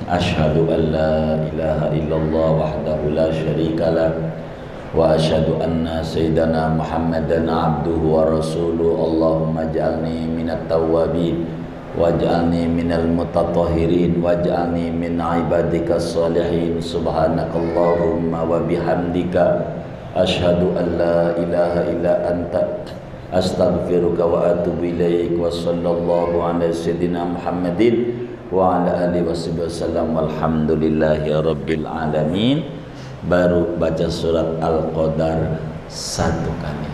Asyhadu an la ilaha illallah wahdahu la syarika lah wa asyhadu anna sayyidana Muhammadan abduhu wa rasuluh. Allahumma ij'alni minat tawwabin waj'alni minal mutatahhirin waj'alni min ibadikas sholihin. Subhanakallahumma wa bihamdika asyhadu an la ilaha illa anta astaghfiruka wa atubu ilaik. Wa sallallahu ala sayyidina Muhammadin wa ala alihi wasallam. Walhamdulillahi rabbil alamin. Baru baca surat Al-Qadar satu kali.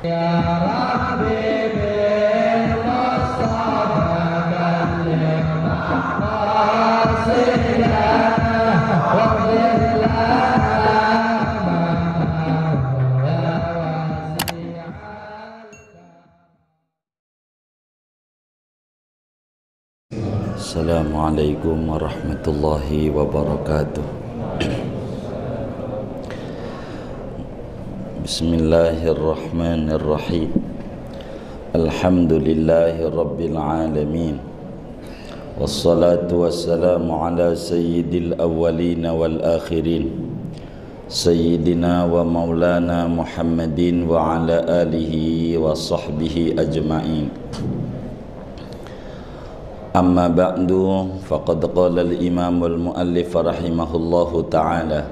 Ya Rabbi bil Mustafa balligh maqasidana wa Assalamualaikum warahmatullahi wabarakatuh. Bismillahirrahmanirrahim. Alhamdulillahi rabbil alamin. Wassalatu wassalamu ala sayyidil awwalin wal akhirin, sayyidina wa maulana Muhammadin wa ala alihi wa sahbihi ajma'in. Amma ba'du, faqad qala al-imam al-muallif rahimahullahu ta'ala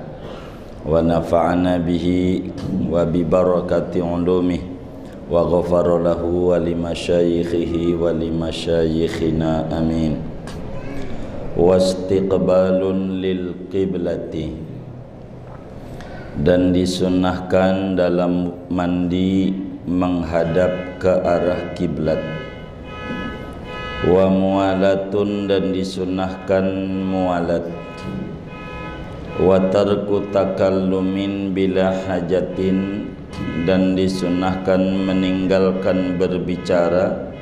wa nafa'ana bihi wa bi barakati ulumih wa ghafara lahu wa li masyayikhihi wa li masyayikhina amin. Wastiqbalun lil qiblati, dan disunnahkan dalam mandi menghadap ke arah kiblat. Wa muwalatun, dan disunnahkan muwalat. Wa tarku takallumin bila hajatin, dan disunnahkan meninggalkan berbicara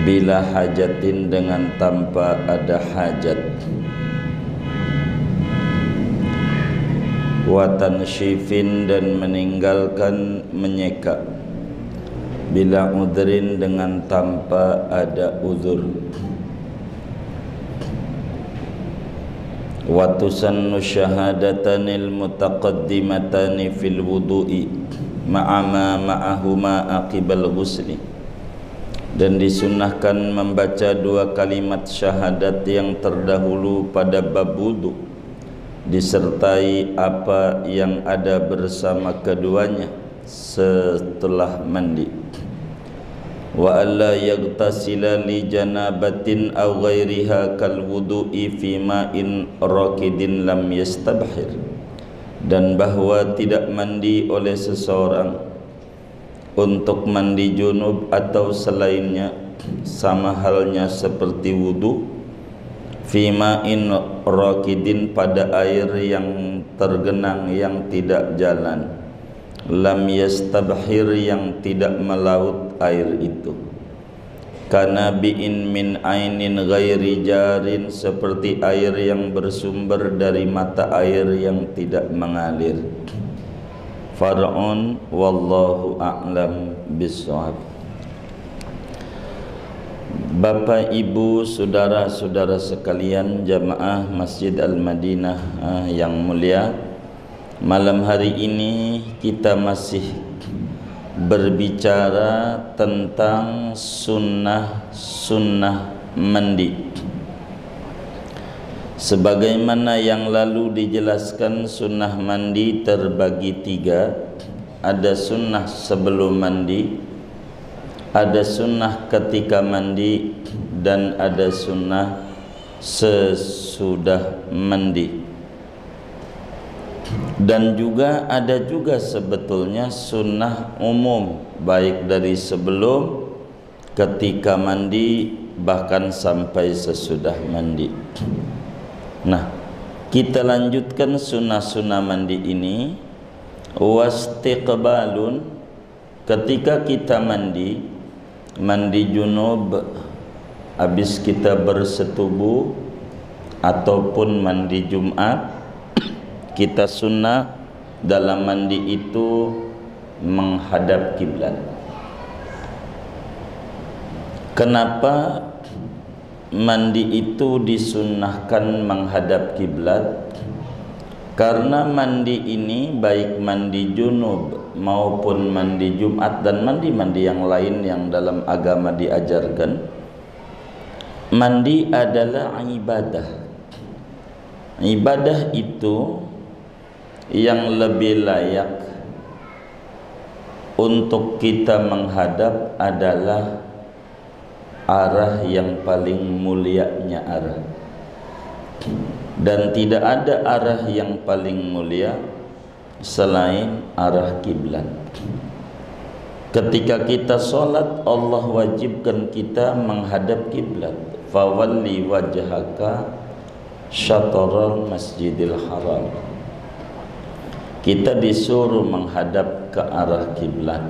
bila hajatin, dengan tanpa ada hajat. Wa tansyifin, dan meninggalkan menyeka bila udhrin, dengan tanpa ada uzur. Wa tusannu syahadatanil mutaqaddimatani fil wudu'i ma'ama ma'ahuma aqibal ghusli, dan disunnahkan membaca dua kalimat syahadat yang terdahulu pada bab wudu disertai apa yang ada bersama keduanya setelah mandi. Wa alla yaghtasila li janabatin aw ghairiha kal wudu'i fi ma'in raqidin lam yastabhir, dan bahwa tidak mandi oleh seseorang untuk mandi junub atau selainnya sama halnya seperti wudu fi ma'in raqidin, pada air yang tergenang yang tidak jalan, lam yastabhir, yang tidak melaut air itu, kana bi'in min ainin ghairi jarin, seperti air yang bersumber dari mata air yang tidak mengalir. Far'un wallahu a'lam bishawab. Bapak, Ibu, saudara-saudara sekalian jamaah Masjid Al-Madinah yang mulia, malam hari ini kita masih berbicara tentang sunnah mandi. Sebagaimana yang lalu dijelaskan, sunnah mandi terbagi tiga. Ada sunnah sebelum mandi, ada sunnah ketika mandi, dan ada sunnah sesudah mandi. Dan juga ada juga sebetulnya sunnah umum, baik dari sebelum, ketika mandi, bahkan sampai sesudah mandi. Nah, kita lanjutkan sunnah-sunnah mandi ini. Wastiqbalun, ketika kita mandi junub, habis kita bersetubuh ataupun mandi Jumat, kita sunnah dalam mandi itu menghadap kiblat. Kenapa? mandi itu disunnahkan menghadap kiblat karena mandi ini baik mandi junub maupun mandi Jumat dan mandi-mandi yang lain yang dalam agama diajarkan, mandi adalah ibadah. Ibadah itu yang lebih layak untuk kita menghadap adalah arah yang paling mulianya arah, dan tidak ada arah yang paling mulia selain arah kiblat. Ketika kita sholat, Allah wajibkan kita menghadap kiblat. Fawalli wajhaka syatral masjidil haram. Kita disuruh menghadap ke arah kiblat.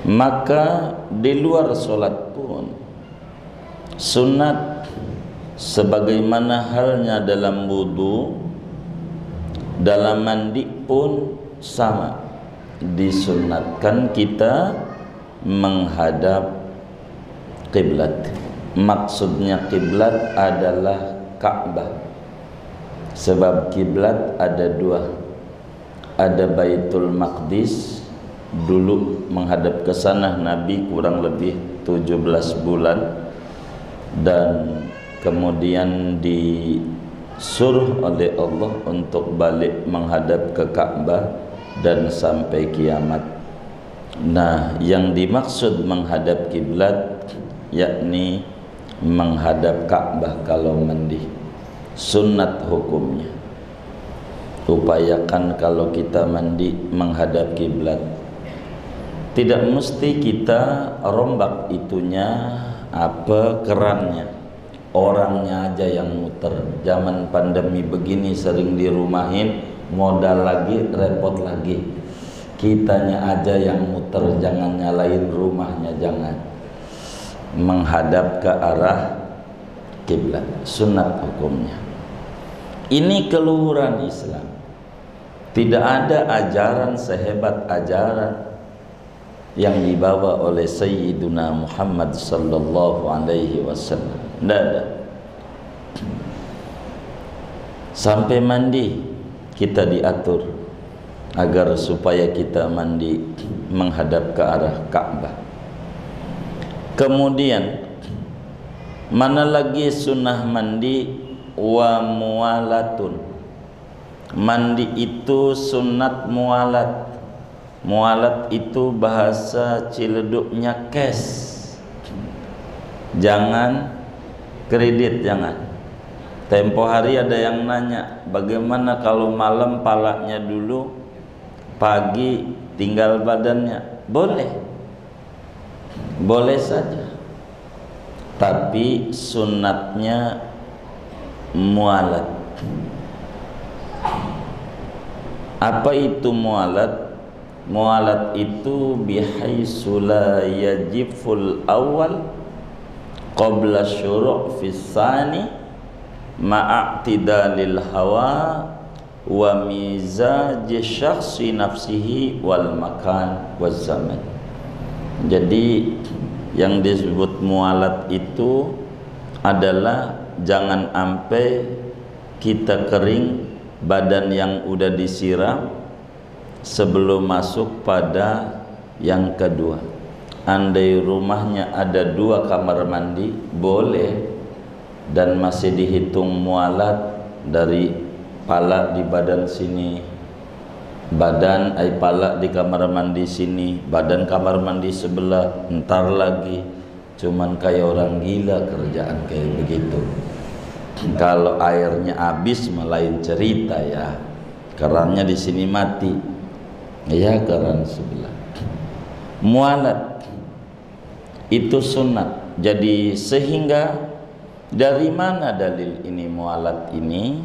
Maka di luar sholat pun sunat sebagaimana halnya dalam wudu, dalam mandi pun sama, disunatkan kita menghadap kiblat. Maksudnya kiblat adalah Ka'bah, sebab kiblat ada dua, ada Baitul Maqdis, dulu menghadap ke sana Nabi kurang lebih 17 bulan, dan kemudian disuruh oleh Allah untuk balik menghadap ke Ka'bah dan sampai kiamat. Nah, yang dimaksud menghadap kiblat yakni menghadap Ka'bah kalau mandi. Sunnat hukumnya, upayakan kalau kita mandi menghadap kiblat. Tidak mesti kita rombak itunya apa kerannya, orangnya aja yang muter. Zaman pandemi begini sering dirumahin, modal lagi, repot lagi. Kitanya aja yang muter, jangan nyalain rumahnya, jangan. Menghadap ke arah kiblat, sunat hukumnya. Ini keluhuran Islam. Tidak ada ajaran sehebat ajaran yang dibawa oleh Sayyiduna Muhammad sallallahu alaihi wasallam. Tidak ada. Sampai mandi kita diatur agar supaya kita mandi menghadap ke arah Ka'bah. Kemudian mana lagi sunnah mandi? Wa muwalatun. Mandi itu sunat muwalat. Mualat itu bahasa Ciledugnya cash. Jangan kredit, jangan. Tempo hari ada yang nanya, bagaimana kalau malam palanya dulu, pagi tinggal badannya? Boleh. Boleh saja. Tapi sunatnya mualat. Apa itu mualat? Mualat itu bihaitsu la yajiful awal qabla syuru' fi tsani ma'tidalil hawa wa mizaj syakhsi nafsihi wal makan waz zaman. Jadi yang disebut mualat itu adalah jangan sampai kita kering badan yang udah disiram sebelum masuk pada yang kedua. Andai rumahnya ada 2 kamar mandi, boleh, dan masih dihitung mualat dari pala di badan sini, badan pala di kamar mandi sini, badan kamar mandi sebelah, entar lagi. Cuman kayak orang gila kerjaan kayak begitu. Kalau airnya habis lain cerita ya, kerannya di sini mati. Ya, keran sebelah. Mualat itu sunat. Jadi sehingga dari mana dalil ini mualat ini?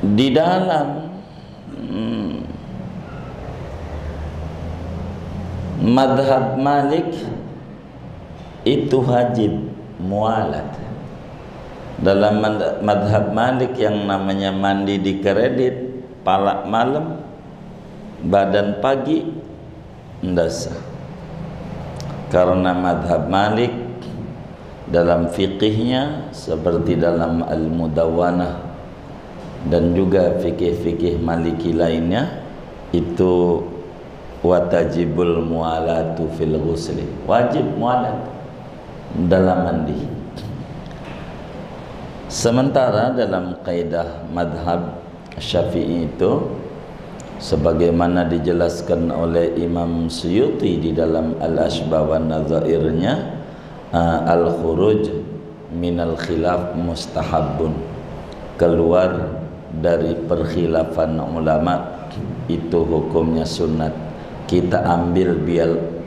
Di dalam madhab Malik itu wajib mualat. Dalam madhab Malik yang namanya mandi di kredit, palak malam, badan pagi, ndak sah. Karena madhab Malik dalam fiqihnya seperti dalam Al-Mudawwanah dan juga fikih-fikih Maliki lainnya itu watajibul mualatu fil ghusli, wajib mualat dalam mandi. Sementara dalam kaidah madhab Syafi'i itu sebagaimana dijelaskan oleh Imam Suyuti di dalam Al-Ashbah wa Nadzairnya, al-khuruj minal khilaf mustahabun, keluar dari perkhilafan ulama itu hukumnya sunat. Kita ambil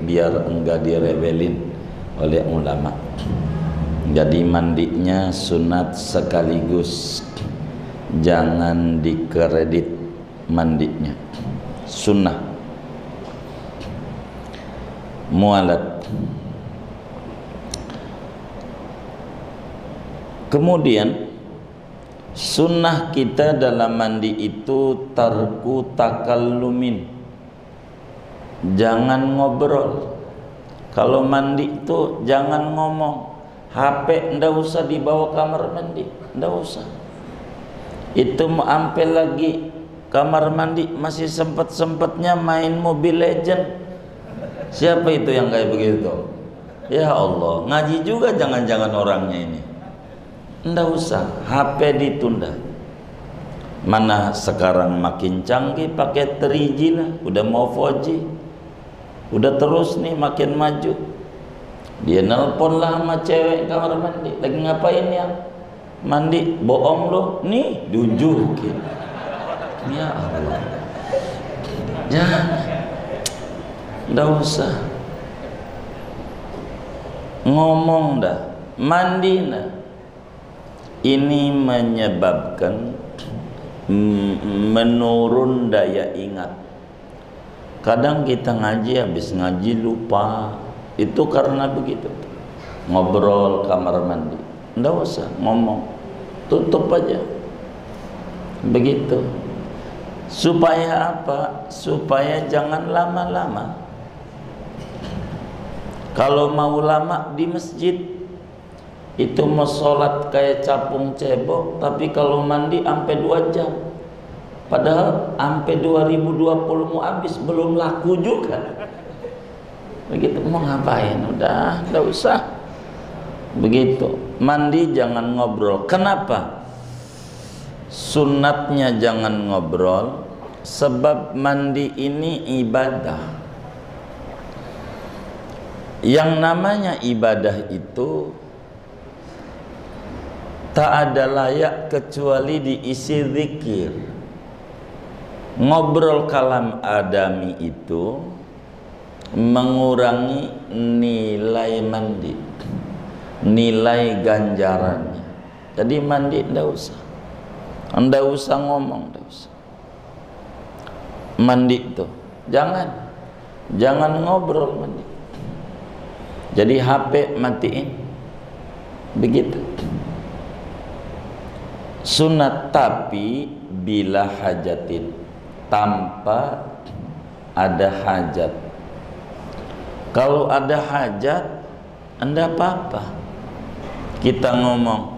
biar enggak direwelin oleh ulama. Jadi mandinya sunat sekaligus, jangan dikredit mandinya, sunnah. Mualat. Kemudian sunnah kita dalam mandi itu tarku takallumin, jangan ngobrol. Kalau mandi itu jangan ngomong. HP ndak usah dibawa kamar mandi, ndak usah. Itu mau ampe lagi kamar mandi masih sempat-sempatnya main Mobile Legend. Siapa itu yang kayak begitu? Ya Allah, ngaji juga jangan-jangan orangnya ini. Ndak usah, HP ditunda. Mana sekarang makin canggih pakai 3G lah, udah mau 4G. Udah terus nih makin maju. Dia nelpon lah sama cewek kamar mandi, lagi ngapain ya? Mandi, bohong loh, nih diunjukin. Ya Allah, jangan, ndak usah ngomong dah, mandi dah. Ini menyebabkan menurun daya ingat. Kadang kita ngaji, habis ngaji lupa. Itu karena begitu. Ngobrol kamar mandi, ndak usah ngomong, tutup aja. Begitu. Supaya apa? Supaya jangan lama-lama. Kalau mau lama di masjid itu mau sholat kayak capung cebok, tapi kalau mandi sampai 2 jam. Padahal sampai 2020 mau habis, belum laku juga. Begitu, mau ngapain? Udah, nggak usah. Begitu. Mandi jangan ngobrol. Kenapa? Sunnatnya jangan ngobrol, sebab mandi ini ibadah. Yang namanya ibadah itu tak ada layak kecuali diisi zikir. Ngobrol kalam adami itu mengurangi nilai mandi, nilai ganjarannya. Jadi mandi ndak usah ngomong, ndak usah. Mandi itu jangan ngobrol mandi. Jadi HP matiin, begitu. Sunat tapi bila hajatin, tanpa ada hajat. Kalau ada hajat, anda apa-apa. Kita ngomong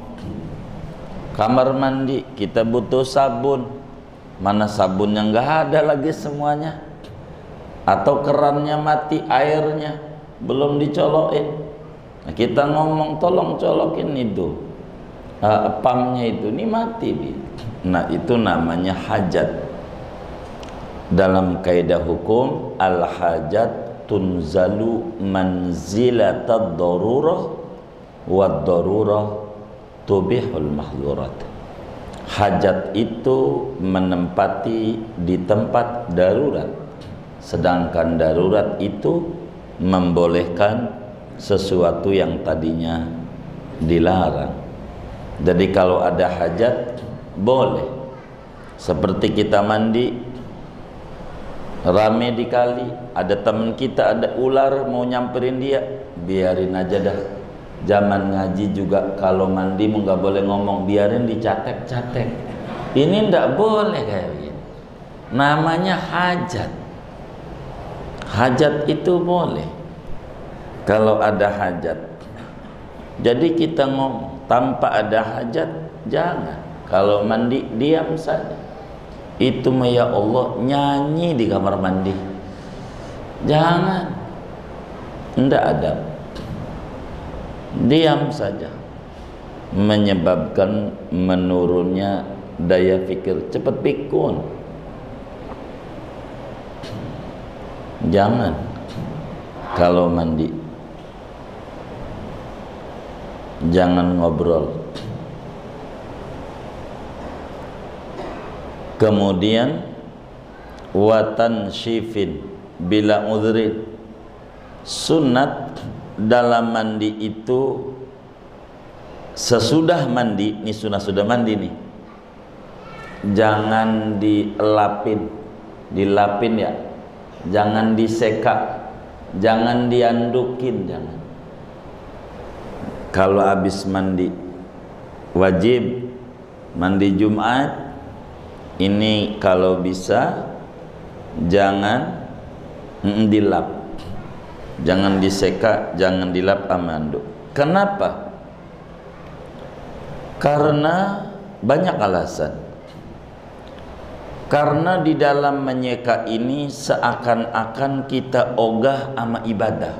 kamar mandi, kita butuh sabun, mana sabunnya nggak ada lagi semuanya, atau kerannya mati, airnya belum dicolokin. Nah, kita ngomong tolong colokin itu, pumpnya itu, ini mati. Nah itu namanya hajat. Dalam kaidah hukum al-hajat tunzalu manzilatad darurah wad darurah tubihul mahzurat. Hajat itu menempati di tempat darurat, sedangkan darurat itu membolehkan sesuatu yang tadinya dilarang. Jadi kalau ada hajat boleh. Seperti kita mandi rame di kali, ada teman kita ada ular mau nyamperin dia, biarin aja dah. Zaman ngaji juga kalau mandi mau nggak boleh ngomong, biarin dicatek-catek. Ini ndak boleh kayak begini. Namanya hajat. Hajat itu boleh. kalau ada hajat. Jadi kita ngomong tanpa ada hajat jangan. Kalau mandi diam saja. Itu mah ya Allah nyanyi di kamar mandi. Jangan. Tidak ada. Diam saja. Menyebabkan menurunnya daya pikir, cepat pikun. Jangan kalau mandi, jangan ngobrol. Kemudian watan syifin bila udhrin, sunat dalam mandi itu sesudah mandi, ini sudah mandi nih, jangan dilapin ya, jangan diseka, jangan diandukin, jangan. Kalau habis mandi wajib mandi Jumat, ini kalau bisa jangan dilap, jangan diseka, jangan dilap sama anduk. Kenapa? Karena banyak alasan. Karena di dalam menyeka ini seakan-akan kita ogah sama ibadah.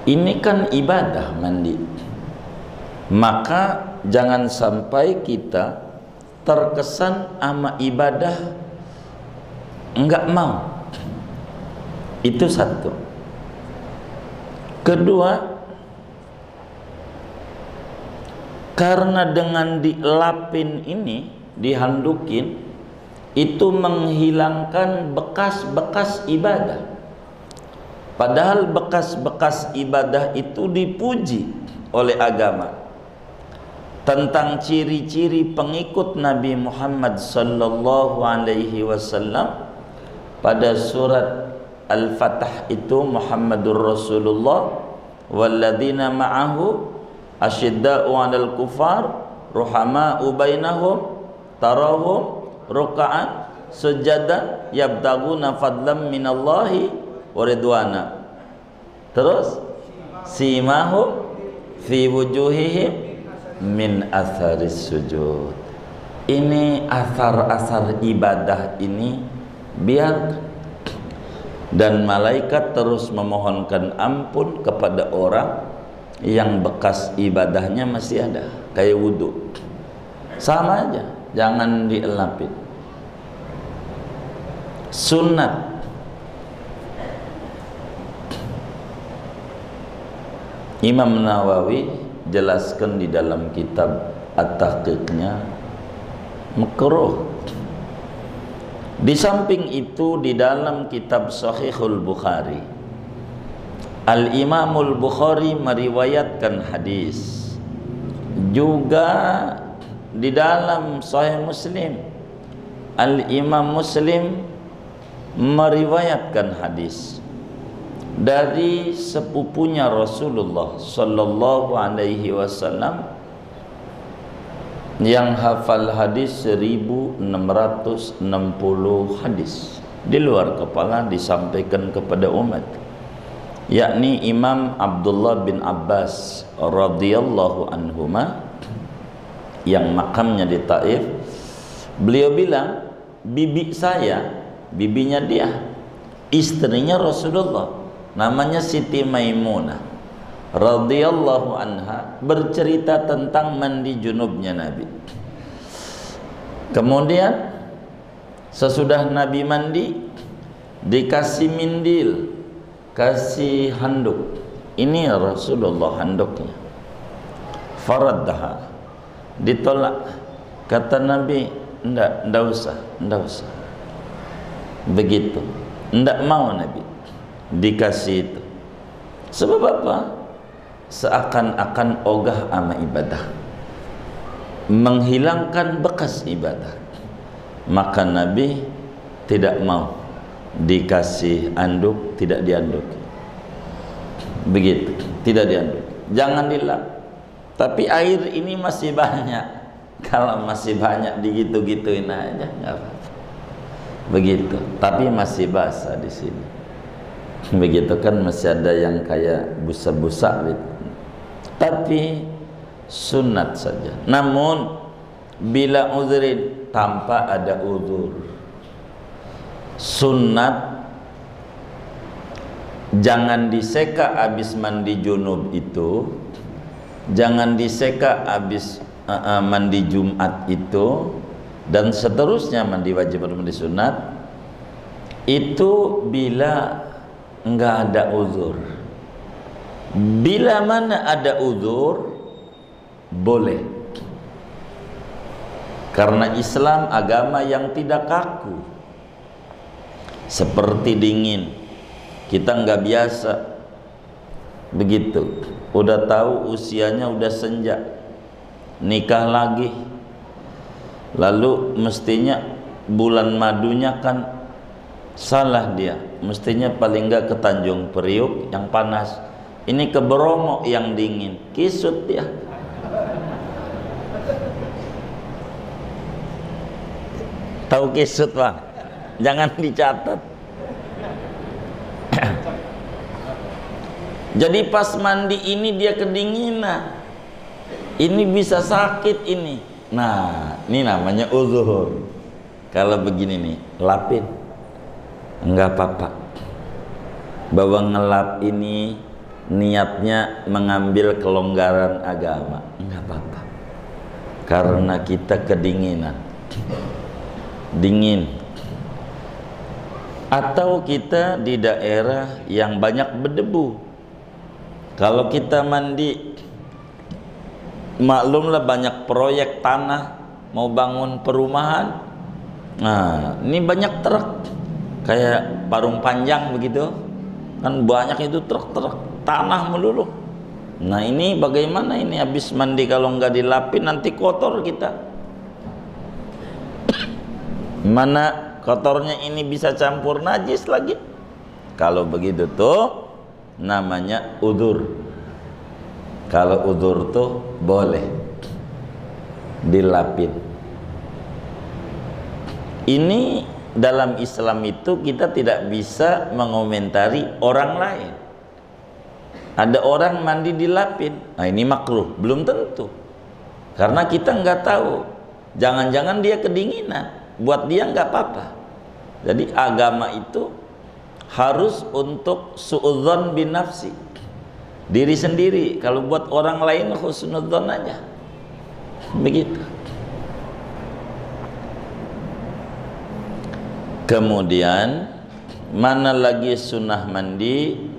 Ini kan ibadah mandi. Maka jangan sampai kita terkesan sama ibadah enggak mau. Itu satu. Kedua, karena dengan dilapin ini, dihandukin, itu menghilangkan bekas-bekas ibadah. Padahal bekas-bekas ibadah itu dipuji oleh agama. Tentang ciri-ciri pengikut Nabi Muhammad sallallahu alaihi wasallam pada surat Al-Fatah itu, Muhammadur Rasulullah walladzina ma'ahu asyidda'u 'alal kufar ruhama'u bainahum tarahum ruk'an sujadan yabtaguna fadlan minallahi wa ridwana. Terus simahum fi wujuhihim min atharis sujud. Ini asar-asar ibadah ini biar, dan malaikat terus memohonkan ampun kepada orang yang bekas ibadahnya masih ada, kayak wudhu. Sama aja, jangan dielapin. Sunat. Imam Nawawi jelaskan di dalam kitab At-Tahqiqnya makruh. Di samping itu di dalam kitab Sahihul Bukhari, Al-Imamul Bukhari meriwayatkan hadis. Juga di dalam Sahih Muslim, Al-Imam Muslim meriwayatkan hadis dari sepupunya Rasulullah sallallahu alaihi wasallam yang hafal hadis 1660 hadis di luar kepala disampaikan kepada umat, yakni Imam Abdullah bin Abbas radhiyallahu anhuma yang makamnya di Taif. Beliau bilang, bibi saya, bibinya dia, istrinya Rasulullah, namanya Siti Maimunah radhiyallahu anha, bercerita tentang mandi junubnya Nabi. Kemudian sesudah Nabi mandi dikasih mindil, kasih handuk. Ini Rasulullah handuknya. Faraddaha, ditolak. Kata Nabi, enggak usah. Begitu, enggak mau Nabi dikasih itu. Sebab apa? Seakan-akan ogah ama ibadah, menghilangkan bekas ibadah. Maka Nabi tidak mau dikasih anduk, tidak dianduk. Begitu, tidak dianduk. Jangan dilap. Tapi air ini masih banyak. Kalau masih banyak digitu-gituin aja, nggak apa-apa. Begitu. Tapi masih basah di sini. Begitu kan, masih ada yang kayak busa-busa gitu. Tapi sunat saja. Namun bila uzrin, tanpa ada uzur, sunat jangan diseka habis mandi junub itu, jangan diseka habis mandi Jumat itu, dan seterusnya mandi wajib atau mandi sunat itu bila enggak ada uzur. Bila mana ada uzur boleh, karena Islam agama yang tidak kaku. Seperti dingin, kita nggak biasa begitu, udah tahu usianya udah senja, nikah lagi, lalu mestinya bulan madunya kan salah dia, mestinya paling nggak ke Tanjung Priuk yang panas, ini ke Bromo yang dingin, kisut dia. Tahu kisut Bang? Jangan dicatat. Jadi pas mandi ini dia kedinginan, ini bisa sakit ini. Nah, ini namanya uzur. Kalau begini nih, lapin, enggak apa-apa. Bahwa ngelap ini niatnya mengambil kelonggaran agama, enggak apa-apa. Karena kita kedinginan, dingin, atau kita di daerah yang banyak berdebu. Kalau kita mandi, maklumlah banyak proyek tanah mau bangun perumahan. Nah, ini banyak truk kayak Parung Panjang begitu kan, banyak itu truk-truk tanah melulu. Nah, ini bagaimana ini habis mandi kalau nggak dilapin nanti kotor kita. Mana kotornya ini bisa campur najis lagi. Kalau begitu tuh namanya udzur. Kalau udzur tuh boleh dilapin. Ini dalam Islam itu kita tidak bisa mengomentari orang lain. Ada orang mandi dilapin, nah ini makruh, belum tentu, karena kita nggak tahu. Jangan-jangan dia kedinginan, buat dia nggak apa-apa. Jadi agama itu harus untuk suudzon bin nafsi, diri sendiri. Kalau buat orang lain husnudzon aja, begitu. Kemudian mana lagi sunnah mandi?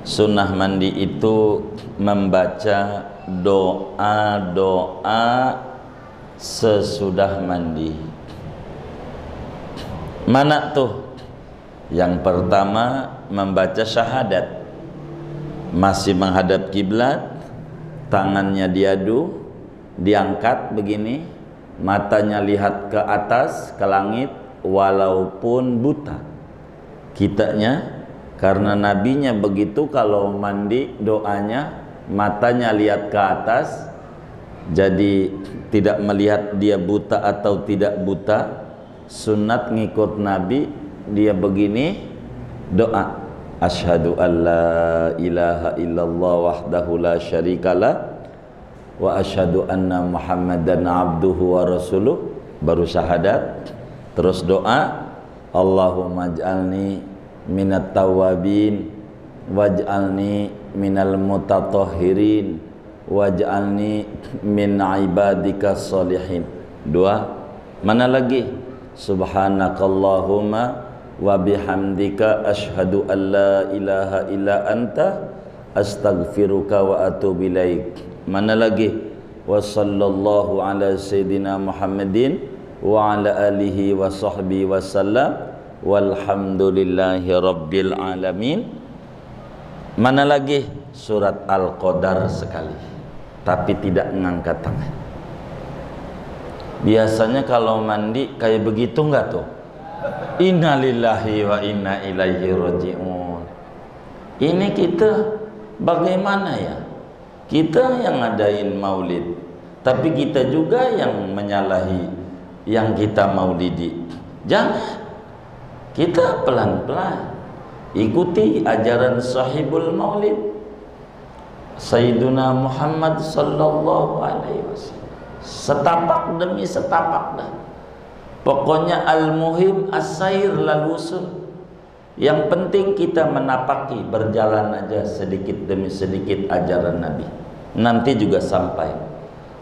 Sunnah mandi itu membaca doa-doa sesudah mandi. Mana tuh? Yang pertama membaca syahadat, masih menghadap kiblat, tangannya diadu, diangkat begini, matanya lihat ke atas, ke langit, walaupun buta kitanya, karena nabinya begitu kalau mandi doanya matanya lihat ke atas, jadi tidak melihat dia buta atau tidak buta. Sunat ngikut nabi, dia begini doa, asyhadu alla ilaha illallah wahdahu la syarikalah wa asyhadu anna muhammadan abduhu wa rasuluh, baru syahadat. Terus doa, Allahumma ij'alni minat tawabin waj'alni minal mutatahhirin waj'alni min ibadika sholihin. Dua, mana lagi? Subhanakallahumma wa bihamdika asyhadu an la ilaha illa anta astaghfiruka wa atubu ilaik. Mana lagi? Wa sallallahu ala sayyidina Muhammadin wa ala alihi wa sahbihi wasallam walhamdulillahi rabbil alamin. Mana lagi? Surat Al-Qadar sekali, tapi tidak mengangkat tangan. Biasanya kalau mandi kayak begitu enggak tuh? Innalillahi wa inna ilaihi raji'un. Ini kita bagaimana ya? Kita yang ngadain maulid, tapi kita juga yang menyalahi yang kita maulidi. Jangan, kita pelan-pelan. ikuti ajaran sahibul maulid Sayyiduna Muhammad sallallahu alaihi wasallam. Setapak demi setapak dah. Pokoknya al-muhim as-sair lal wusul. Yang penting kita menapaki, berjalan aja sedikit demi sedikit ajaran Nabi. Nanti juga sampai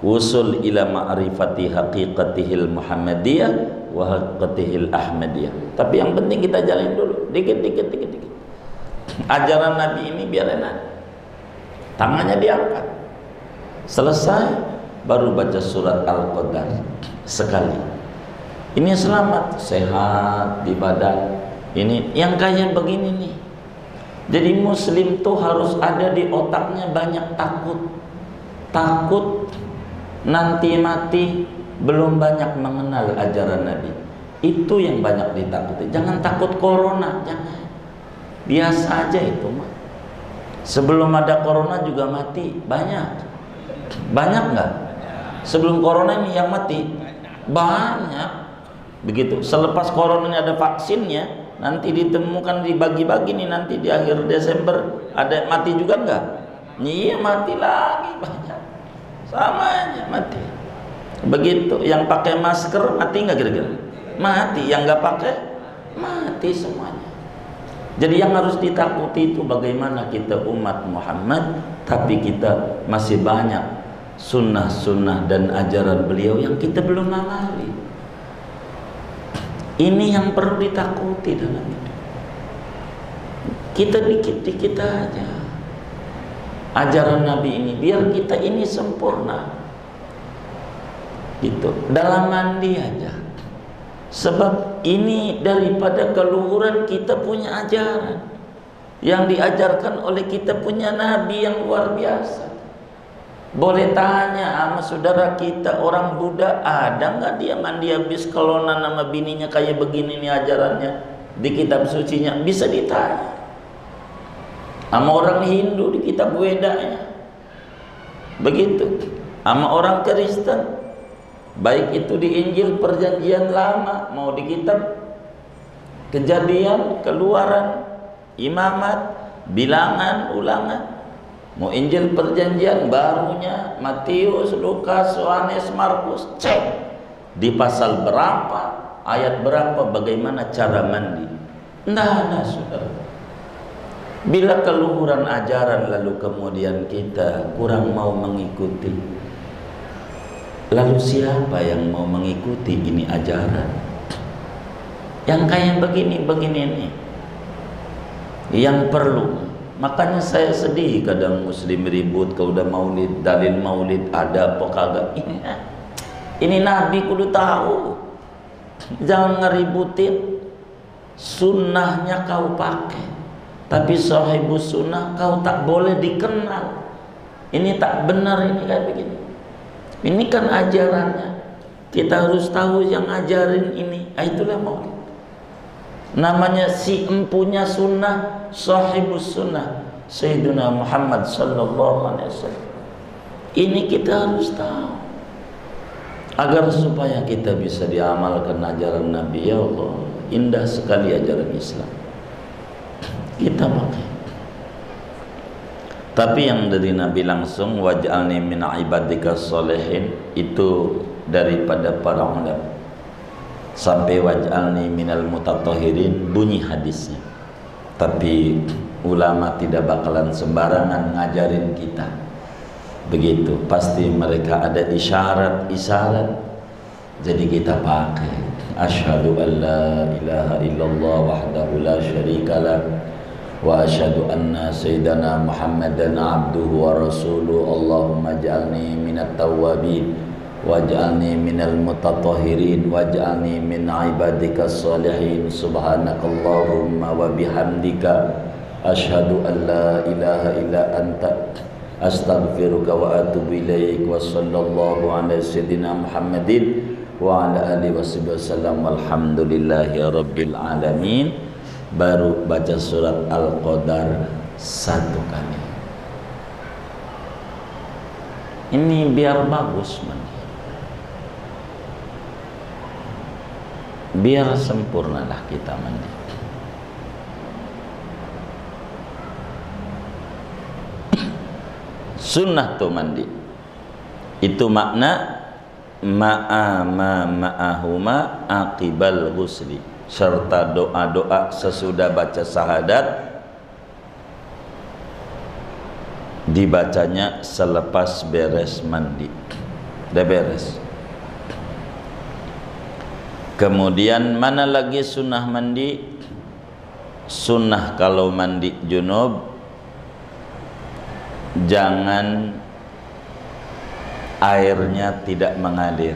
wusul ila ma'rifati haqiqatihil Muhammadiyah wa haqiqatihil Ahmadiyah. Tapi yang penting kita jalin dulu, dikit. Ajaran Nabi ini biar enak. Tangannya diangkat. Selesai baru baca surat Al-Qadar sekali. Ini selamat, sehat di badan. Ini yang kayak begini nih. Jadi muslim tuh harus ada di otaknya banyak takut. Takut nanti mati belum banyak mengenal ajaran Nabi. Itu yang banyak ditakuti. Jangan takut corona, jangan. Biasa aja itu mah. Sebelum ada corona juga mati banyak. Banyak nggak? Sebelum corona ini yang mati banyak. Begitu. Selepas corona ini ada vaksinnya, nanti ditemukan dibagi-bagi nih, nanti di akhir Desember ada mati juga nggak? Iya, mati lagi banyak. Sama aja mati. Begitu. Yang pakai masker mati nggak kira-kira? Mati. Yang nggak pakai mati semuanya. Jadi yang harus ditakuti itu bagaimana kita umat Muhammad, tapi kita masih banyak sunnah-sunnah dan ajaran beliau yang kita belum amali. Ini yang perlu ditakuti dalam hidup. Kita dikit-dikit aja ajaran Nabi ini, biar kita ini sempurna. Gitu. Dalam mandi aja. Sebab ini daripada keluhuran kita punya ajaran yang diajarkan oleh kita punya Nabi yang luar biasa. Boleh tanya sama saudara kita orang Buddha, ada nggak dia mandi habis kelonan sama bininya kayak begini nih ajarannya di kitab sucinya? Bisa ditanya. Sama orang Hindu di kitab Wedanya begitu. Sama orang Kristen, baik itu di Injil Perjanjian Lama mau di kitab Kejadian, Keluaran, Imamat, Bilangan, Ulangan, mau Injil Perjanjian Barunya, Matius, Lukas, Yohanes, Markus, cek di pasal berapa, ayat berapa, bagaimana cara mandi. Nah, saudara, bila keluhuran ajaran lalu kemudian kita kurang mau mengikuti, lalu siapa yang mau mengikuti ini ajaran? Yang kayak begini-begini nih yang perlu. Makanya saya sedih kadang muslim ribut kalau udah maulid, dalil maulid ada apa kagak. Ini Nabi kudu tahu. Jangan ngeributin. Sunnahnya kau pakai, tapi sahibus sunnah kau tak boleh dikenal. Ini tak benar, ini kayak begini. Ini kan ajarannya. Kita harus tahu yang ajarin ini. Itulah maulid. Namanya si empunya sunnah, sahibus sunnah, Sayyiduna Muhammad sallallahu alaihi wasallam. Ini kita harus tahu agar supaya kita bisa diamalkan ajaran Nabi. Ya Allah, indah sekali ajaran Islam. Kita pakai. Tapi yang dari Nabi langsung, waj'alni min ibadikas sholihin, itu daripada para ulama. Sampai waj'alni minal mutatahhirin, bunyi hadisnya. Tapi ulama tidak bakalan sembarangan ngajarin kita begitu. Pasti mereka ada isyarat-isyarat. Jadi kita pakai asyhadu an la ilaha illallah wahdahu la syarikalah wa asyhadu anna sayyidana Muhammadan abduhu wa rasuluh. Allahumma ij'alni minat tawwabin waj'alni minal mutatahhirin waj'alni min ibadikas sholihin. Subhanakallahumma wa bihamdika asyhadu an la ilaha illa anta astaghfiruka wa atubu ilaik. Wa sallallahu ala sayyidina Muhammadin wa ala alihi wasallam. Walhamdulillahi rabbil alamin. Baru baca surat Al-Qadar satu kali. Ini biar bagus man. Biar sempurnalah kita mandi. Sunnah tuh mandi. Itu makna ma'ahuma aqibal ghusli, serta doa-doa sesudah baca syahadat dibacanya selepas beres mandi. Udah beres. Kemudian mana lagi sunnah mandi? Sunnah kalau mandi junub, jangan airnya tidak mengalir,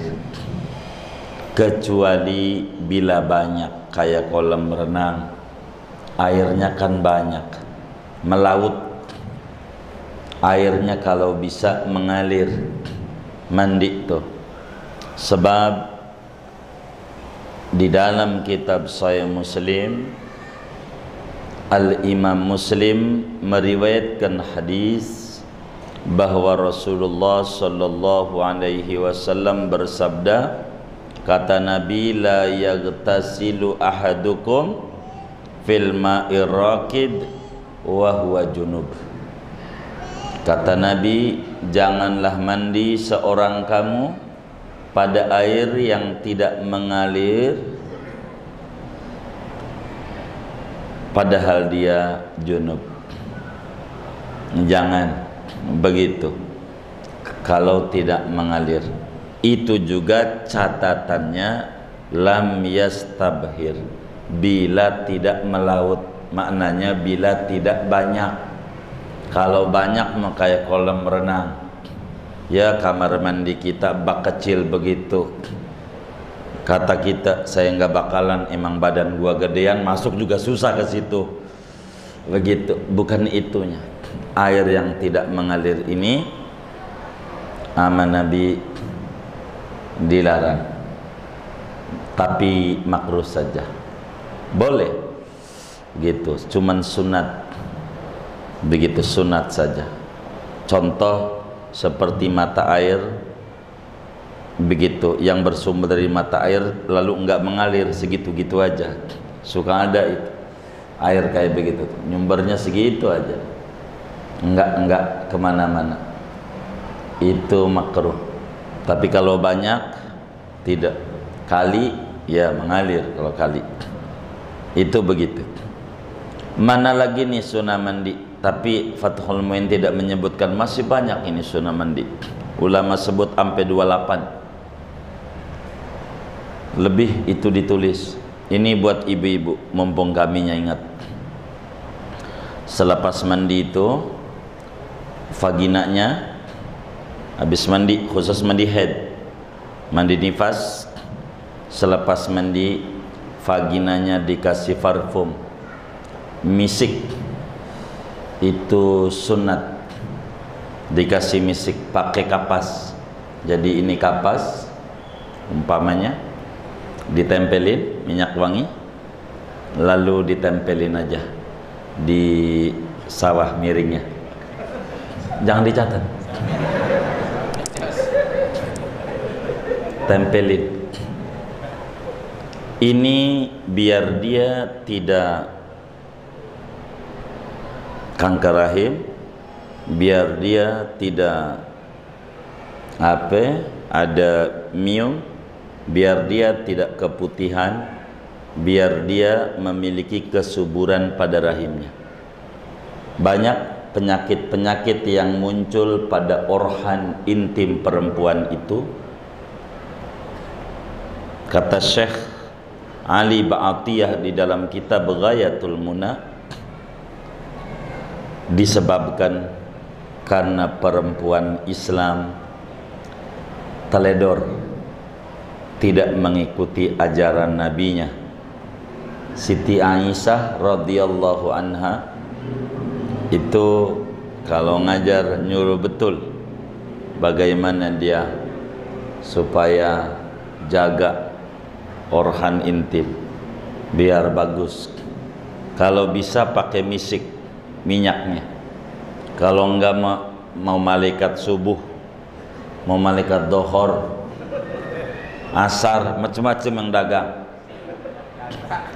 kecuali bila banyak, kayak kolam renang airnya kan banyak, melaut airnya kalau bisa mengalir, mandi tuh. Sebab di dalam kitab Sahih Muslim, Al-Imam Muslim meriwayatkan hadis bahwa Rasulullah sallallahu alaihi wasallam bersabda, kata Nabi, la yaghtasilu ahadukum fil ma'ir raqid wa huwa junub. Kata Nabi, janganlah mandi seorang kamu pada air yang tidak mengalir padahal dia junub. Jangan begitu kalau tidak mengalir. Itu juga catatannya lam yastabhir, bila tidak melaut, maknanya bila tidak banyak. Kalau banyak maka kayak kolam renang, ya kamar mandi kita bak kecil begitu, kata kita saya nggak bakalan, emang badan gua gedean, masuk juga susah ke situ begitu. Bukan itunya. Air yang tidak mengalir ini aman Nabi dilarang, tapi makruh saja, boleh gitu, cuman sunat begitu, sunat saja. Contoh seperti mata air begitu, yang bersumber dari mata air lalu enggak mengalir segitu-gitu aja, suka ada itu air kayak begitu, nyumbernya segitu aja, enggak kemana-mana, itu makruh. Tapi kalau banyak tidak, kali ya mengalir, kalau kali itu begitu. Mana lagi nih sunnah mandi? Tapi Fathul Muin tidak menyebutkan, masih banyak ini sunnah mandi. Ulama sebut sampai 28 lebih itu ditulis. Ini buat ibu-ibu, mumpung kaminya ingat. Selepas mandi itu vaginanya, habis mandi, khusus mandi head, mandi nifas, selepas mandi vaginanya dikasih parfum, misik, itu sunat, dikasih misik pakai kapas. Jadi ini kapas umpamanya, ditempelin minyak wangi, lalu ditempelin aja di sawah miringnya, jangan dicatat, tempelin. Ini biar dia tidak kanker rahim, biar dia tidak ada miom, biar dia tidak keputihan, biar dia memiliki kesuburan pada rahimnya. Banyak penyakit-penyakit yang muncul pada organ intim perempuan itu, kata Syekh Ali Ba'atiyah di dalam kitab Ghayatul Muna, disebabkan karena perempuan Islam teledor, tidak mengikuti ajaran nabinya. Siti Aisyah radhiyallahu anha itu kalau ngajar nyuruh betul bagaimana dia supaya jaga organ intim biar bagus. Kalau bisa pakai misik minyaknya, kalau enggak mau malaikat subuh, mau malaikat dohor, asar, macam-macam yang dagang.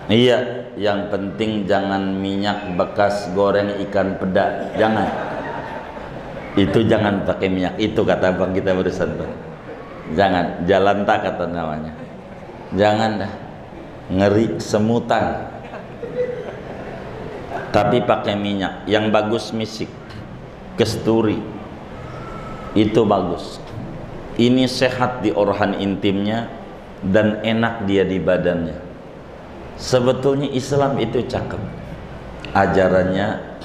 Iya, yang penting jangan minyak bekas goreng ikan peda, jangan. Itu jangan pakai minyak itu, kata abang kita barusan tuh. Jangan, jalanta kata namanya. Jangan dah, ngeri semutan. Tapi pakai minyak yang bagus, misik, kesturi, itu bagus. Ini sehat di organ intimnya dan enak dia di badannya. Sebetulnya Islam itu cakep, ajarannya,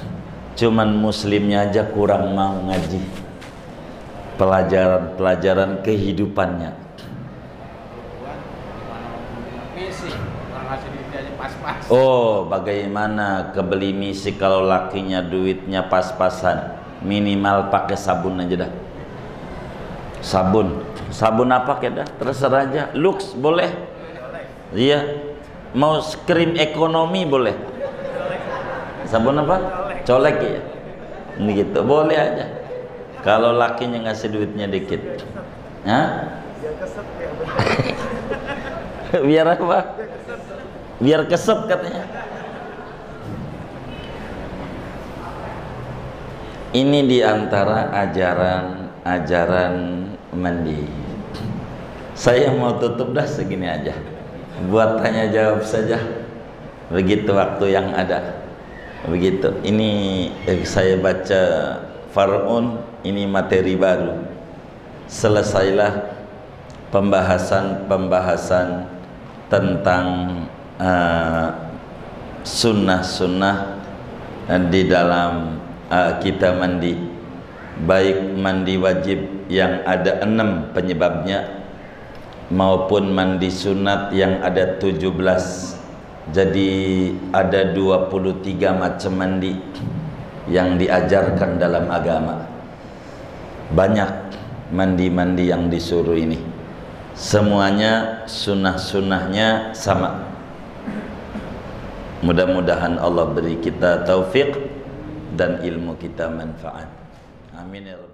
cuman muslimnya aja kurang mau ngaji pelajaran kehidupannya. Oh, bagaimana kebeli misi kalau lakinya duitnya pas-pasan, minimal pakai sabun aja dah. Sabun apa dah, terserah aja. Lux boleh, iya. Mau krim ekonomi boleh. Sabun apa? Colek ya. Ini gitu, boleh aja. Kalau lakinya ngasih duitnya dikit. Hah? Biar apa? Biar kesep katanya. Ini diantara ajaran mandi. Saya mau tutup dah segini aja, buat tanya jawab saja, begitu waktu yang ada. Begitu. Ini saya baca Far'un, ini materi baru. Selesailah pembahasan tentang sunnah-sunnah di dalam kita mandi, baik mandi wajib yang ada 6 penyebabnya maupun mandi sunat yang ada 17. Jadi ada 23 macam mandi yang diajarkan dalam agama. Banyak mandi-mandi yang disuruh ini, semuanya sunnah-sunnahnya sama. Mudah-mudahan Allah beri kita taufik dan ilmu kita manfaat. Amin ya rabbal alamin.